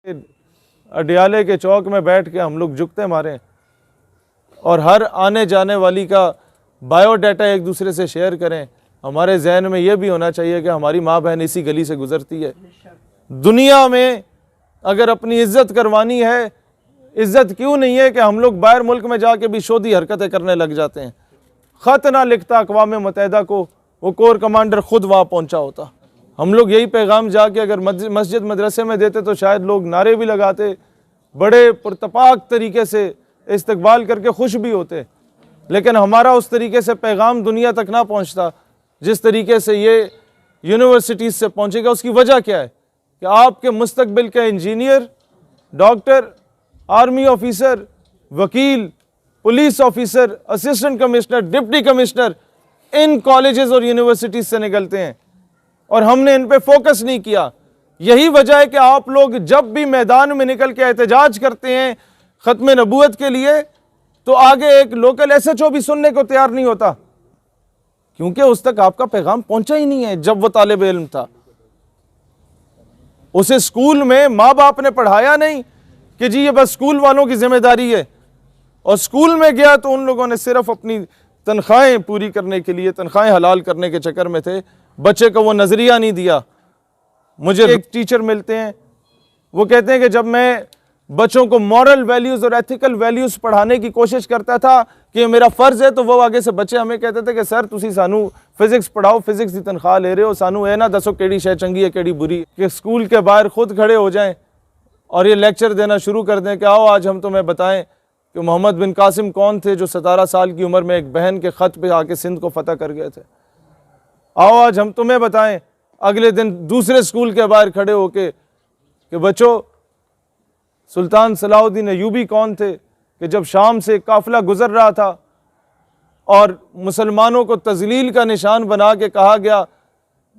अडियाले के चौक में बैठ के हम लोग जुगते मारें और हर आने जाने वाली का बायोडाटा एक दूसरे से शेयर करें। हमारे जहन में यह भी होना चाहिए कि हमारी माँ बहन इसी गली से गुजरती है। दुनिया में अगर अपनी इज्जत करवानी है, इज्जत क्यों नहीं है कि हम लोग बाहर मुल्क में जाके भी शोधी हरकतें करने लग जाते हैं। ख़त ना लिखता अक़वाम मुत्तहिदा को, वो कोर कमांडर खुद वहाँ पहुँचा होता। हम लोग यही पैगाम जाके अगर मस्जिद मदरसे में देते तो शायद लोग नारे भी लगाते, बड़े पुरतपाक तरीके से इस्तकबाल करके खुश भी होते। लेकिन हमारा उस तरीके से पैगाम दुनिया तक ना पहुँचता जिस तरीके से ये यूनिवर्सिटीज़ से पहुँचेगा। उसकी वजह क्या है कि आपके मुस्तकबिल के इंजीनियर, डॉक्टर, आर्मी ऑफिसर, वकील, police officer, assistant commissioner, deputy commissioner इन कॉलेजेस और यूनिवर्सिटीज़ से निकलते हैं और हमने इन पे फोकस नहीं किया। यही वजह है कि आप लोग जब भी मैदान में निकल के एहतजाज करते हैं ख़त्म नबूवत के लिए तो आगे एक लोकल SHO भी सुनने को तैयार नहीं होता, क्योंकि उस तक आपका पैगाम पहुंचा ही नहीं है। जब वो तालिब इल्म था उसे स्कूल में माँ बाप ने पढ़ाया नहीं कि जी ये बस स्कूल वालों की जिम्मेदारी है, और स्कूल में गया तो उन लोगों ने सिर्फ अपनी तनख्वाहें पूरी करने के लिए, तनख्वाहें हलाल करने के चक्कर में थे। बच्चे को वो नज़रिया नहीं दिया। मुझे एक टीचर मिलते हैं, वो कहते हैं कि जब मैं बच्चों को मॉरल वैल्यूज़ और एथिकल वैल्यूज़ पढ़ाने की कोशिश करता था कि मेरा फ़र्ज़ है, तो वो आगे से बच्चे हमें कहते थे कि सर तुसी सानू फिज़िक्स पढ़ाओ, फिज़िक्स की तनख्वाह ले रहे हो, सानू ये ना दसो केड़ी शय चंगी है केड़ी बुरी। कि स्कूल के बाहर खुद खड़े हो जाएं और ये लेक्चर देना शुरू कर दें कि आओ आज हम तुम्हें बताएं कि मोहम्मद बिन कासिम कौन थे जो 17 साल की उम्र में एक बहन के ख़त पे आके सिंध को फतह कर गए थे। आओ आज हम तुम्हें बताएं। अगले दिन दूसरे स्कूल के बाहर खड़े होके कि बच्चों सुल्तान सलाहुद्दीन अय्यूबी कौन थे कि जब शाम से काफ़िला गुजर रहा था और मुसलमानों को तजलील का निशान बना के कहा गया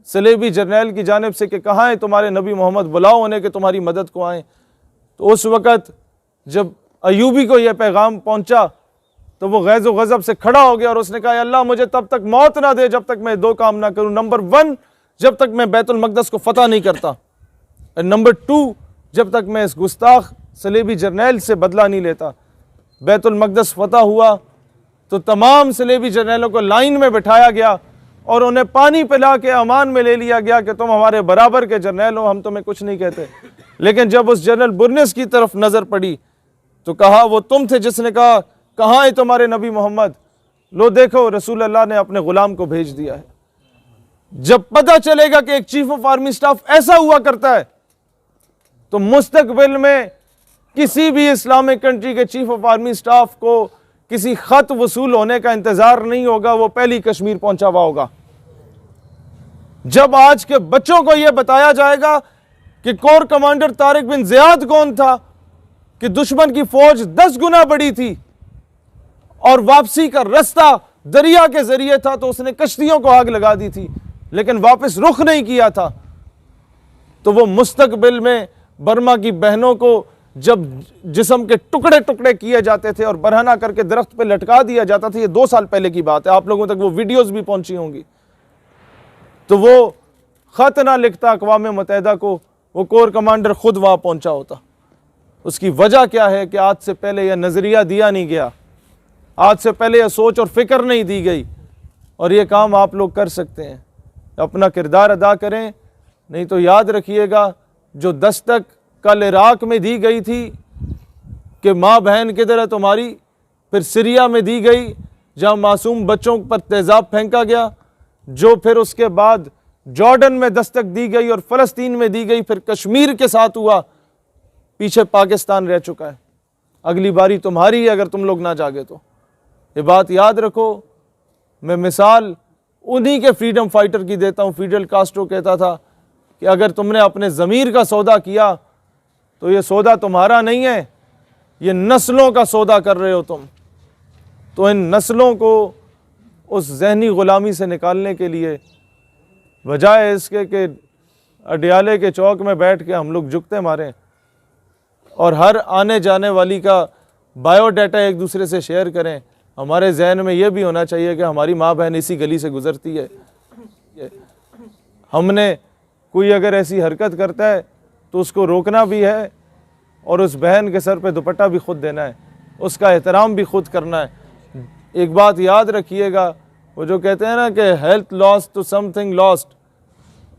सलेबी जर्नैल की जानिब से कि कहाँ है तुम्हारे नबी मोहम्मद, बुलाओ उन्हें कि तुम्हारी मदद को आएँ। तो उस वक़्त जब अय्यूबी को यह पैगाम पहुँचा तो वो गैज़ व गज़ब से खड़ा हो गया और उसने कहा अल्लाह मुझे तब तक मौत ना दे जब तक मैं 2 काम ना करूँ। नंबर 1 जब तक मैं बैतुल मक़दस को फ़तह नहीं करता, और नंबर 2 जब तक मैं इस गुस्ताख सलेबी जर्नैल से बदला नहीं लेता। बैतुल मक़दस फ़तह हुआ तो तमाम सलेबी जर्नैलों को लाइन में बिठाया गया और उन्हें पानी पिला के अमान में ले लिया गया कि तुम हमारे बराबर के जर्नैल हो, हम तुम्हें कुछ नहीं कहते। लेकिन जब उस जनरल बुर्निस की तरफ नज़र पड़ी तो कहा वो तुम थे जिसने कहा कहाँ है तुम्हारे नबी मोहम्मद, लो देखो रसूल अल्लाह ने अपने ग़ुलाम को भेज दिया है। जब पता चलेगा कि एक चीफ ऑफ आर्मी स्टाफ ऐसा हुआ करता है तो मुस्तकबिल में किसी भी इस्लामिक कंट्री के चीफ ऑफ आर्मी स्टाफ को किसी खत वसूल होने का इंतजार नहीं होगा, वो पहली कश्मीर पहुंचा हुआ होगा। जब आज के बच्चों को यह बताया जाएगा कि corps commander Tariq bin Ziyad कौन था, कि दुश्मन की फौज 10 गुना बड़ी थी और वापसी का रास्ता दरिया के जरिए था, तो उसने कश्तियों को आग लगा दी थी लेकिन वापस रुख नहीं किया था। तो वो मुस्तकबिल में बर्मा की बहनों को जब जिस्म के टुकड़े टुकड़े किए जाते थे और बरहना करके दरख्त पे लटका दिया जाता था, ये 2 साल पहले की बात है, आप लोगों तक वो वीडियोस भी पहुंची होंगी। तो वो खत ना लिखता अक़वाम मुत्तहिदा को, वो कोर कमांडर खुद वहां पहुंचा होता। उसकी वजह क्या है कि आज से पहले यह नज़रिया दिया नहीं गया, आज से पहले यह सोच और फिक्र नहीं दी गई। और ये काम आप लोग कर सकते हैं, अपना किरदार अदा करें। नहीं तो याद रखिएगा जो दस्तक कल इराक़ में दी गई थी कि माँ बहन किधर है तुम्हारी, फिर सीरिया में दी गई जहाँ मासूम बच्चों पर तेज़ाब फेंका गया, जो फिर उसके बाद जॉर्डन में दस्तक दी गई और फ़लस्तीन में दी गई, फिर कश्मीर के साथ हुआ, पीछे पाकिस्तान रह चुका है। अगली बारी तुम्हारी है अगर तुम लोग ना जागे तो। ये बात याद रखो। मैं मिसाल उन्हीं के फ्रीडम फाइटर की देता हूँ। फिडेल कास्ट्रो कहता था कि अगर तुमने अपने ज़मीर का सौदा किया तो ये सौदा तुम्हारा नहीं है, ये नस्लों का सौदा कर रहे हो तुम। तो इन नस्लों को उस जहनी ग़ुलामी से निकालने के लिए बजाय इसके कि अडियाले के चौक में बैठ के हम लोग जुगते मारें और हर आने जाने वाली का बायोडाटा एक दूसरे से शेयर करें, हमारे जहन में यह भी होना चाहिए कि हमारी माँ बहन इसी गली से गुजरती है। हमने कोई अगर ऐसी हरकत करता है तो उसको रोकना भी है, और उस बहन के सर पे दुपट्टा भी खुद देना है, उसका एहतराम भी खुद करना है। एक बात याद रखिएगा, वो जो कहते हैं ना कि हेल्थ लॉस्ट तो समथिंग लॉस्ट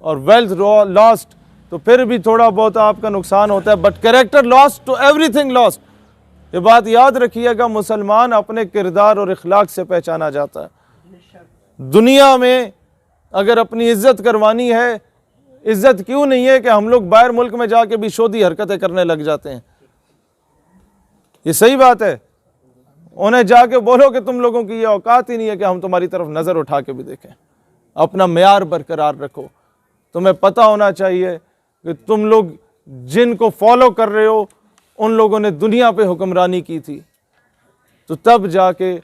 और वेल्थ लॉस्ट तो फिर भी थोड़ा बहुत आपका नुकसान होता है, बट कैरेक्टर लॉस्ट तो एवरीथिंग लॉस्ट। ये बात याद रखिएगा, मुसलमान अपने किरदार और इखलाक से पहचाना जाता है। दुनिया में अगर अपनी इज्जत करवानी है, इज्जत क्यों नहीं है कि हम लोग बाहर मुल्क में जाके भी शोधी हरकतें करने लग जाते हैं। ये सही बात है, उन्हें जाके बोलो कि तुम लोगों की ये औकात ही नहीं है कि हम तुम्हारी तरफ नज़र उठा के भी देखें। अपना मेयार बरकरार रखो। तुम्हें पता होना चाहिए कि तुम लोग जिनको फॉलो कर रहे हो उन लोगों ने दुनिया पे हुक्मरानी की थी, तो तब जाके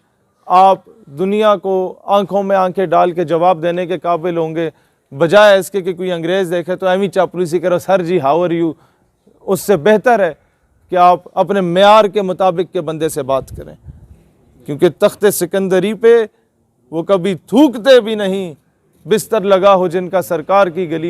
आप दुनिया को आंखों में आंखें डाल के जवाब देने के काबिल होंगे, बजाय इसके कि कोई अंग्रेज़ देखे तो एवी चापलूसी करो, sir ji how are you. उससे बेहतर है कि आप अपने मेयार के मुताबिक के बंदे से बात करें, क्योंकि तख्ते सिकंदरी पे वो कभी थूकते भी नहीं, बिस्तर लगा हो जिनका सरकार की गली